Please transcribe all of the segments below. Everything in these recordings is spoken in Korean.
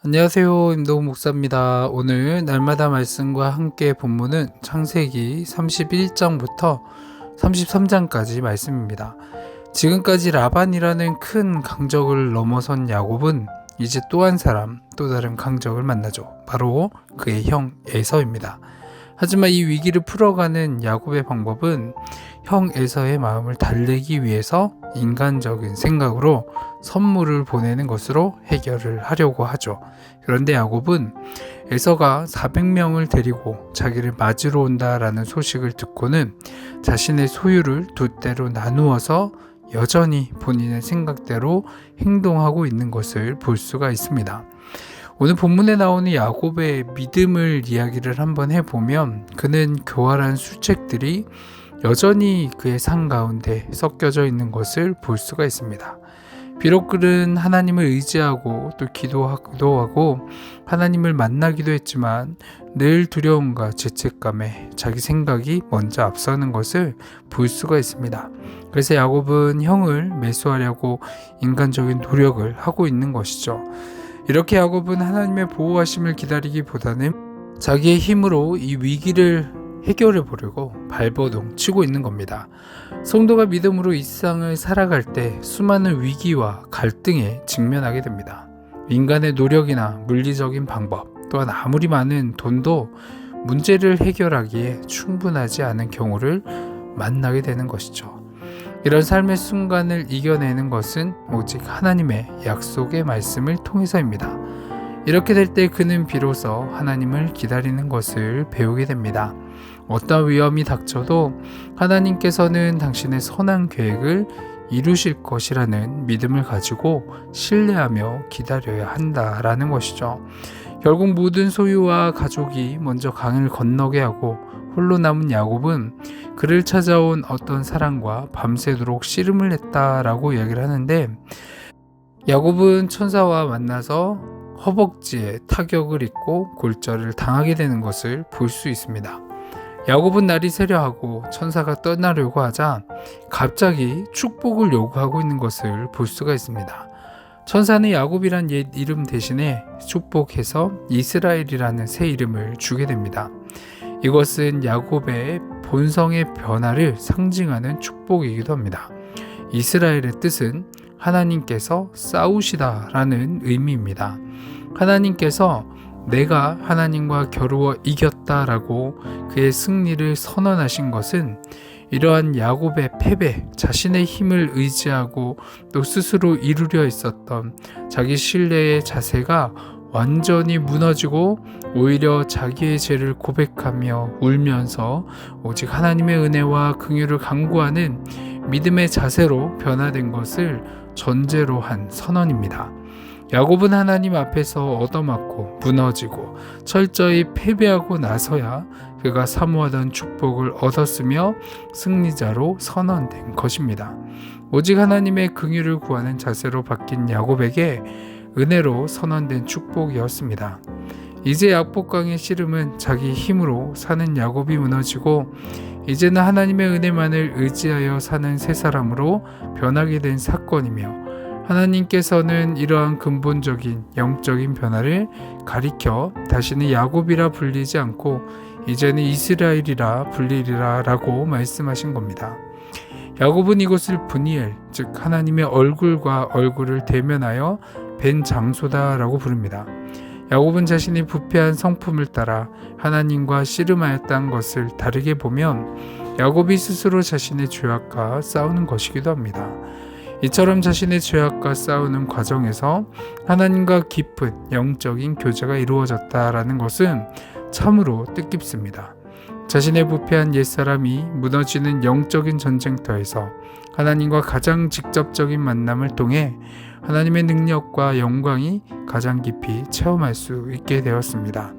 안녕하세요. 임동훈 목사입니다. 오늘 날마다 말씀과 함께 본문은 창세기 31장부터 33장까지 말씀입니다. 지금까지 라반이라는 큰 강적을 넘어선 야곱은 이제 또 한 사람, 또 다른 강적을 만나죠. 바로 그의 형 에서입니다. 하지만 이 위기를 풀어가는 야곱의 방법은 형 에서의 마음을 달래기 위해서 인간적인 생각으로 선물을 보내는 것으로 해결을 하려고 하죠. 그런데 야곱은 에서가 400명을 데리고 자기를 맞으러 온다라는 소식을 듣고는 자신의 소유를 두 때로 나누어서 여전히 본인의 생각대로 행동하고 있는 것을 볼 수가 있습니다. 오늘 본문에 나오는 야곱의 믿음을 이야기를 한번 해보면 그는 교활한 수책들이 여전히 그의 삶 가운데 섞여져 있는 것을 볼 수가 있습니다. 비록 그는 하나님을 의지하고 또 기도하기도 하고 하나님을 만나기도 했지만 늘 두려움과 죄책감에 자기 생각이 먼저 앞서는 것을 볼 수가 있습니다. 그래서 야곱은 형을 매수하려고 인간적인 노력을 하고 있는 것이죠. 이렇게 야곱은 하나님의 보호하심을 기다리기보다는 자기의 힘으로 이 위기를 해결해 보려고 발버둥 치고 있는 겁니다. 성도가 믿음으로 이 세상을 살아갈 때 수많은 위기와 갈등에 직면하게 됩니다. 인간의 노력이나 물리적인 방법, 또한 아무리 많은 돈도 문제를 해결하기에 충분하지 않은 경우를 만나게 되는 것이죠. 이런 삶의 순간을 이겨내는 것은 오직 하나님의 약속의 말씀을 통해서입니다. 이렇게 될 때 그는 비로소 하나님을 기다리는 것을 배우게 됩니다. 어떤 위험이 닥쳐도 하나님께서는 당신의 선한 계획을 이루실 것이라는 믿음을 가지고 신뢰하며 기다려야 한다라는 것이죠. 결국 모든 소유와 가족이 먼저 강을 건너게 하고 홀로 남은 야곱은 그를 찾아온 어떤 사람과 밤새도록 씨름을 했다라고 이야기를 하는데, 야곱은 천사와 만나서 허벅지에 타격을 입고 골절을 당하게 되는 것을 볼 수 있습니다. 야곱은 날이 새려하고 천사가 떠나려고 하자 갑자기 축복을 요구하고 있는 것을 볼 수가 있습니다. 천사는 야곱이란 옛 이름 대신에 축복해서 이스라엘이라는 새 이름을 주게 됩니다. 이것은 야곱의 본성의 변화를 상징하는 축복이기도 합니다. 이스라엘의 뜻은 하나님께서 싸우시다라는 의미입니다. 하나님께서 내가 하나님과 겨루어 이겼다라고 그의 승리를 선언하신 것은 이러한 야곱의 패배, 자신의 힘을 의지하고 또 스스로 이루려 있었던 자기 신뢰의 자세가 완전히 무너지고 오히려 자기의 죄를 고백하며 울면서 오직 하나님의 은혜와 긍휼을 간구하는 믿음의 자세로 변화된 것을 전제로 한 선언입니다. 야곱은 하나님 앞에서 얻어맞고 무너지고 철저히 패배하고 나서야 그가 사모하던 축복을 얻었으며 승리자로 선언된 것입니다. 오직 하나님의 긍휼을 구하는 자세로 바뀐 야곱에게 은혜로 선언된 축복이었습니다. 이제 약복강의 씨름은 자기 힘으로 사는 야곱이 무너지고 이제는 하나님의 은혜만을 의지하여 사는 새 사람으로 변하게 된 사건이며, 하나님께서는 이러한 근본적인 영적인 변화를 가리켜 다시는 야곱이라 불리지 않고 이제는 이스라엘이라 불리리라 라고 말씀하신 겁니다. 야곱은 이곳을 브니엘, 즉 하나님의 얼굴과 얼굴을 대면하여 뵌 장소다 라고 부릅니다. 야곱은 자신이 부패한 성품을 따라 하나님과 씨름하였다는 것을 다르게 보면 야곱이 스스로 자신의 죄악과 싸우는 것이기도 합니다. 이처럼 자신의 죄악과 싸우는 과정에서 하나님과 깊은 영적인 교제가 이루어졌다라는 것은 참으로 뜻깊습니다. 자신의 부패한 옛사람이 무너지는 영적인 전쟁터에서 하나님과 가장 직접적인 만남을 통해 하나님의 능력과 영광이 가장 깊이 체험할 수 있게 되었습니다.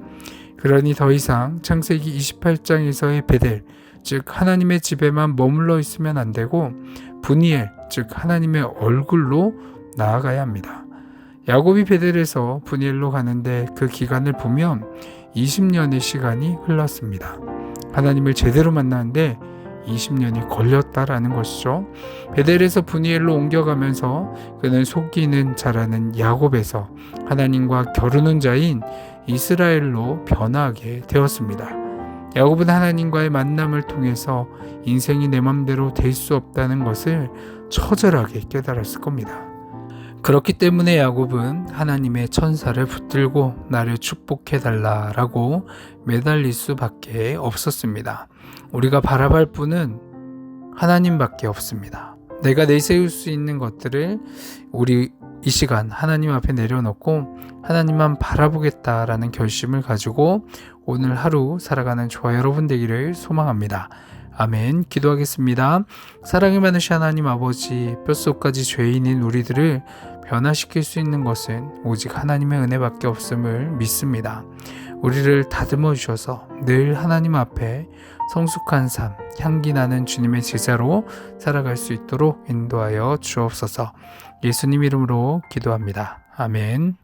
그러니 더 이상 창세기 28장에서의 베델, 즉 하나님의 집에만 머물러 있으면 안 되고 브니엘, 즉 하나님의 얼굴로 나아가야 합니다. 야곱이 베델에서 브니엘로 가는데 그 기간을 보면 20년의 시간이 흘렀습니다. 하나님을 제대로 만나는데 20년이 걸렸다라는 것이죠. 베델에서 분이엘로 옮겨가면서 그는 속이는 자라는 야곱에서 하나님과 겨루는 자인 이스라엘로 변화하게 되었습니다. 야곱은 하나님과의 만남을 통해서 인생이 내 맘대로 될 수 없다는 것을 처절하게 깨달았을 겁니다. 그렇기 때문에 야곱은 하나님의 천사를 붙들고 나를 축복해달라라고 매달릴 수밖에 없었습니다. 우리가 바라볼 분은 하나님밖에 없습니다. 내가 내세울 수 있는 것들을 우리 이 시간 하나님 앞에 내려놓고 하나님만 바라보겠다라는 결심을 가지고 오늘 하루 살아가는 저와 여러분 되기를 소망합니다. 아멘. 기도하겠습니다. 사랑이 많으신 하나님 아버지, 뼛속까지 죄인인 우리들을 변화시킬 수 있는 것은 오직 하나님의 은혜밖에 없음을 믿습니다. 우리를 다듬어 주셔서 늘 하나님 앞에 성숙한 삶, 향기 나는 주님의 제자로 살아갈 수 있도록 인도하여 주옵소서. 예수님 이름으로 기도합니다. 아멘.